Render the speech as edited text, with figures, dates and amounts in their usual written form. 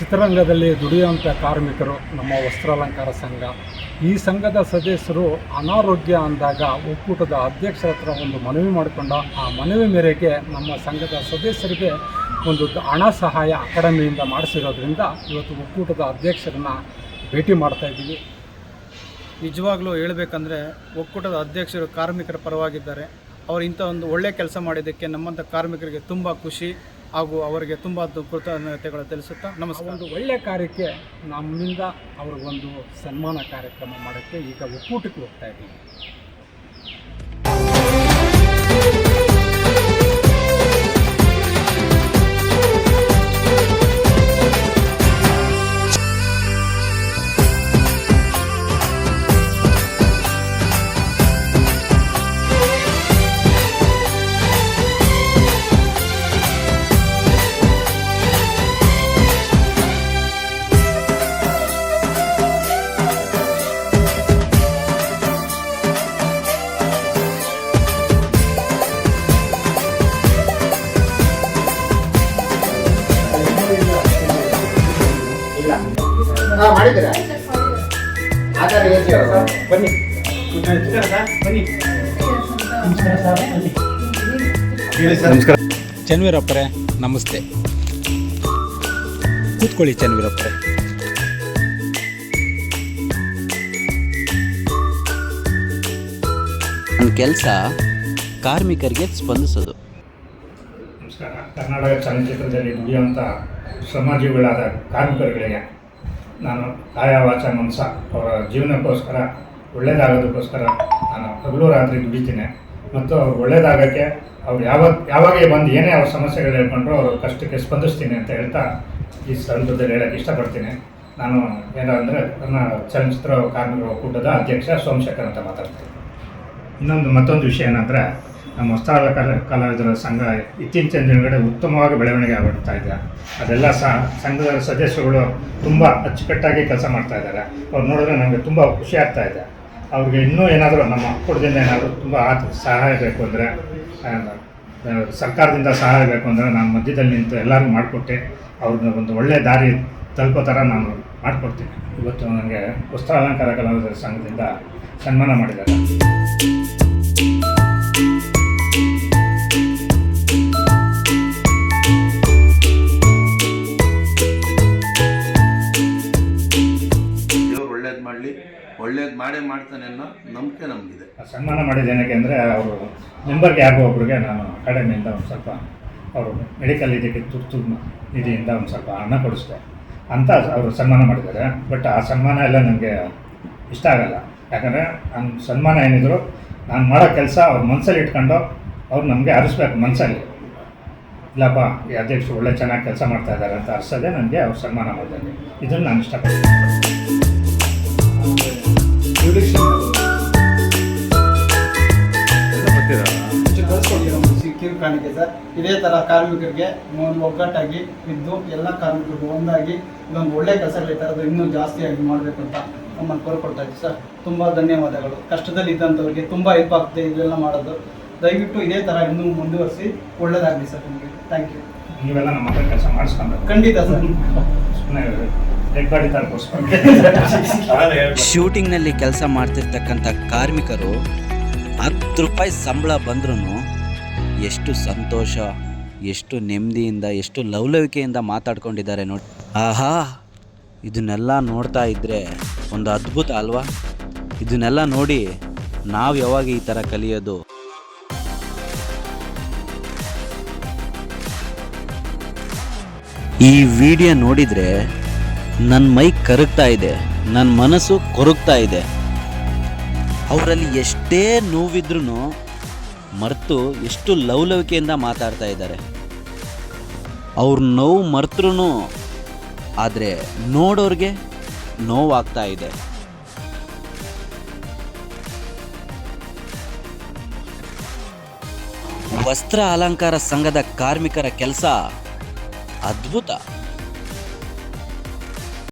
ಚಿತ್ರರಂಗದಲ್ಲಿ ದುಡಿಯುವಂಥ ಕಾರ್ಮಿಕರು ನಮ್ಮ ವಸ್ತ್ರಾಲಂಕಾರ ಸಂಘ. ಈ ಸಂಘದ ಸದಸ್ಯರು ಅನಾರೋಗ್ಯ ಅಂದಾಗ ಒಕ್ಕೂಟದ ಅಧ್ಯಕ್ಷರ ಹತ್ರ ಒಂದು ಮನವಿ ಮಾಡಿಕೊಂಡ ಆ ಮನವಿ ಮೇರೆಗೆ ನಮ್ಮ ಸಂಘದ ಸದಸ್ಯರಿಗೆ ಒಂದು ಹಣ ಸಹಾಯ ಅಕಾಡೆಮಿಯಿಂದ ಮಾಡಿಸಿರೋದ್ರಿಂದ ಇವತ್ತು ಒಕ್ಕೂಟದ ಅಧ್ಯಕ್ಷರನ್ನು ಭೇಟಿ ಮಾಡ್ತಾಯಿದ್ದೀವಿ. ನಿಜವಾಗ್ಲೂ ಹೇಳಬೇಕಂದ್ರೆ ಒಕ್ಕೂಟದ ಅಧ್ಯಕ್ಷರು ಕಾರ್ಮಿಕರ ಪರವಾಗಿದ್ದಾರೆ. ಅವರು ಇಂಥ ಒಂದು ಒಳ್ಳೆಯ ಕೆಲಸ ಮಾಡಿದ್ದಕ್ಕೆ ನಮ್ಮಂಥ ಕಾರ್ಮಿಕರಿಗೆ ತುಂಬ ಖುಷಿ ಹಾಗೂ ಅವರಿಗೆ ತುಂಬ ಕೃತಜ್ಞತೆಗಳು ತಿಳಿಸುತ್ತಾ ನಮಸ್ಕಾರ. ಒಂದು ಒಳ್ಳೆಯ ಕಾರ್ಯಕ್ಕೆ ನಮ್ಮಿಂದ ಅವ್ರಿಗೊಂದು ಸನ್ಮಾನ ಕಾರ್ಯಕ್ರಮ ಮಾಡೋಕ್ಕೆ ಈಗ ಒಕ್ಕೂಟಕ್ಕೆ ಹೋಗ್ತಾ ಇದ್ದೀವಿ. ಮಾಡಿದ್ದೀರಾ? ಬನ್ನಿ ನಮಸ್ಕಾರ ಚನ್ವೀರಪ್ಪರೇ, ನಮಸ್ತೆ. ಕೂತ್ಕೊಳ್ಳಿ ಚನ್ವೀರಪ್ಪರೇ. ನನ್ನ ಕೆಲಸ ಕಾರ್ಮಿಕರಿಗೆ ಸ್ಪಂದಿಸೋದು. ನಮಸ್ಕಾರ. ಕರ್ನಾಟಕ ಚಲನಚಿತ್ರದಲ್ಲಿ ದುಡಿಯುವಂಥ ಶ್ರಮಜೀವಿಗಳಾದ ಕಾರ್ಮಿಕರುಗಳಿಗೆ ನಾನು ಕಾಯ ವಾಚ ಮನಸ ಅವರ ಜೀವನಕ್ಕೋಸ್ಕರ ಒಳ್ಳೆಯದಾಗೋದಕ್ಕೋಸ್ಕರ ನಾನು ಹಗಲು ರಾತ್ರಿ ದುಡಿತೀನಿ. ಮತ್ತು ಅವ್ರು ಒಳ್ಳೆಯದಾಗೋಕ್ಕೆ ಅವ್ರು ಯಾವಾಗ ಬಂದು ಏನೇ ಅವ್ರ ಸಮಸ್ಯೆಗಳು ಹೇಳ್ಕೊಂಡ್ರು ಅವ್ರ ಕಷ್ಟಕ್ಕೆ ಸ್ಪಂದಿಸ್ತೀನಿ ಅಂತ ಹೇಳ್ತಾ ಈ ಸಂದರ್ಭದಲ್ಲಿ ಹೇಳೋಕ್ಕೆ ಇಷ್ಟಪಡ್ತೀನಿ. ನಾನು ಏನಂದರೆ ನನ್ನ ಚಲನಚಿತ್ರ ಕಾರ್ಮಿಕರ ಒಕ್ಕೂಟದ ಅಧ್ಯಕ್ಷ ಸೋಮಶೇಖರ್ ಅಂತ ಮಾತಾಡ್ತೀನಿ. ಮತ್ತೊಂದು ವಿಷಯ ಏನಂದರೆ, ನಮ್ಮ ವಸ್ತ್ರಾಲಂಕಾರ ಕಲಾವಿದರ ಸಂಘ ಇತ್ತೀಚಿನ ದಿನಗಡೆ ಉತ್ತಮವಾಗಿ ಬೆಳವಣಿಗೆ ಆಗ್ತಾ ಇದೆ. ಅದೆಲ್ಲ ಸಂಘದ ಸದಸ್ಯರುಗಳು ತುಂಬ ಅಚ್ಚುಕಟ್ಟಾಗಿ ಕೆಲಸ ಮಾಡ್ತಾ ಇದ್ದಾರೆ. ಅವ್ರು ನೋಡಿದ್ರೆ ನಮಗೆ ತುಂಬ ಖುಷಿ ಆಗ್ತಾ ಇದೆ. ಅವ್ರಿಗೆ ಇನ್ನೂ ಏನಾದರೂ ನಮ್ಮ ಒಕ್ಕೂಟದಿಂದ ಏನಾದರೂ ತುಂಬ ಸಹಾಯ ಬೇಕು ಅಂದರೆ, ಸರ್ಕಾರದಿಂದ ಸಹಾಯ ಬೇಕು ಅಂದರೆ ನಾನು ಮಧ್ಯದಲ್ಲಿ ನಿಂತು ಎಲ್ಲರಿಗೂ ಮಾಡಿಕೊಟ್ಟೆ ಅವ್ರನ್ನ ಒಂದು ಒಳ್ಳೆಯ ದಾರಿ ತಲುಪೋ ಥರ ನಾನು ಮಾಡಿಕೊಡ್ತೀನಿ. ಇವತ್ತು ನನಗೆ ವಸ್ತ್ರಾಲಂಕಾರ ಕಲಾವಿದರ ಸಂಘದಿಂದ ಸನ್ಮಾನ ಮಾಡಿದ್ದಾರೆ. ಒಳ್ಳೇದು ಮಾಡೇ ಮಾಡ್ತಾನೆ ಅನ್ನೋ ನಂಬಿಕೆ ನಮಗಿದೆ. ಸನ್ಮಾನ ಮಾಡಿದ್ದೇನಕ್ಕೆ ಅಂದರೆ, ಅವರು ಮೆಂಬರ್ಗೆ ಯಾರಿಗೋ ಒಬ್ರಿಗೆ ನಾನು ಅಕಾಡೆಮಿಯಿಂದ ಒಂದು ಸ್ವಲ್ಪ ಅವರು ಮೆಡಿಕಲ್ ಇದಕ್ಕೆ ತುರ್ತು ನಿಧಿಯಿಂದ ಒಂದು ಸ್ವಲ್ಪ ಹಣ ಕೊಡಿಸ್ದೆ ಅಂತ ಅವರು ಸನ್ಮಾನ ಮಾಡಿದ್ದಾರೆ. ಬಟ್ ಆ ಸನ್ಮಾನ ಎಲ್ಲ ನನಗೆ ಇಷ್ಟ ಆಗಲ್ಲ. ಯಾಕಂದರೆ ನನ್ನ ಸನ್ಮಾನ ಏನಿದ್ರು ನಾನು ಮಾಡೋ ಕೆಲಸ ಅವ್ರ ಮನಸ್ಸಲ್ಲಿ ಇಟ್ಕೊಂಡು ಅವ್ರು ನಮಗೆ ಅರಿಸ್ಬೇಕು ಮನಸ್ಸಲ್ಲಿ. ಇಲ್ಲಪ್ಪ ಈ ಅಧ್ಯಕ್ಷರು ಒಳ್ಳೆ ಚೆನ್ನಾಗಿ ಕೆಲಸ ಮಾಡ್ತಾ ಇದ್ದಾರೆ ಅಂತ ಅರ್ಸೋದೇ ನನಗೆ ಅವ್ರು ಸನ್ಮಾನ ಮಾಡಿದ್ದಾರೆ. ಇದನ್ನು ನಾನು ಇಷ್ಟಪಡ್ತೀನಿ. ಕಿರು ಕಾಣಿಕೆ ಸರ್. ಇದೇ ಥರ ಕಾರ್ಮಿಕರಿಗೆ ಒಂದು ಒಗ್ಗಟ್ಟಾಗಿ ಇದ್ದು ಎಲ್ಲ ಕಾರ್ಮಿಕರಿಗೂ ಒಂದಾಗಿ ಇದೊಂದು ಒಳ್ಳೆ ಕೆಲಸಗಳು ಈ ಥರದ್ದು ಇನ್ನೂ ಜಾಸ್ತಿಯಾಗಿ ಮಾಡಬೇಕು ಅಂತ ನಮ್ಮನ್ನು ಕೋರ್ಕೊಳ್ತಾ ಇದ್ದೀವಿ ಸರ್. ತುಂಬ ಧನ್ಯವಾದಗಳು. ಕಷ್ಟದಲ್ಲಿ ಇದ್ದಂಥವ್ರಿಗೆ ತುಂಬ ಹೆಲ್ಪ್ ಆಗ್ತದೆ ಇದೆಲ್ಲ ಮಾಡೋದು. ದಯವಿಟ್ಟು ಇದೇ ಥರ ಇನ್ನೂ ಮುಂದುವರಿಸಿ ಒಳ್ಳೆಯದಾಗಲಿ ಸರ್. ನಿಮಗೆ ಥ್ಯಾಂಕ್ ಯು. ನೀವೆಲ್ಲ ನಮ್ಮ ಹತ್ರ ಕೆಲಸ ಮಾಡಿಸ್ಕೊಂಡು ಖಂಡಿತ ಸರ್. ಶೂಟಿಂಗ್ನಲ್ಲಿ ಕೆಲಸ ಮಾಡ್ತಿರ್ತಕ್ಕಂಥ ಕಾರ್ಮಿಕರು 10 ರೂಪಾಯಿ ಸಂಬಳ ಬಂದ್ರೂ ಎಷ್ಟು ಸಂತೋಷ, ಎಷ್ಟು ನೆಮ್ಮದಿಯಿಂದ, ಎಷ್ಟು ಲವಲವಿಕೆಯಿಂದ ಮಾತಾಡ್ಕೊಂಡಿದ್ದಾರೆ ನೋಡಿ. ಆಹಾ, ಇದನ್ನೆಲ್ಲ ನೋಡ್ತಾ ಇದ್ದರೆ ಒಂದು ಅದ್ಭುತ ಅಲ್ವಾ? ಇದನ್ನೆಲ್ಲ ನೋಡಿ ನಾವು ಯಾವಾಗ ಈ ಥರ ಕಲಿಯೋದು? ಈ ವಿಡಿಯೋ ನೋಡಿದರೆ ನನ್ನ ಮೈ ಕರಗ್ತಾ ಇದೆ, ನನ್ನ ಮನಸ್ಸು ಕೊರಗ್ತಾ ಇದೆ. ಅವರಲ್ಲಿ ಎಷ್ಟೇ ನೋವಿದ್ರೂ ಮರೆತು ಎಷ್ಟು ಲವಲವಿಕೆಯಿಂದ ಮಾತಾಡ್ತಾ ಇದ್ದಾರೆ. ಅವ್ರ ನೋವು ಮರೆತ್ರೂ ಆದರೆ ನೋಡೋರಿಗೆ ನೋವಾಗ್ತಾ ಇದೆ. ವಸ್ತ್ರ ಅಲಂಕಾರ ಸಂಘದ ಕಾರ್ಮಿಕರ ಕೆಲಸ ಅದ್ಭುತ.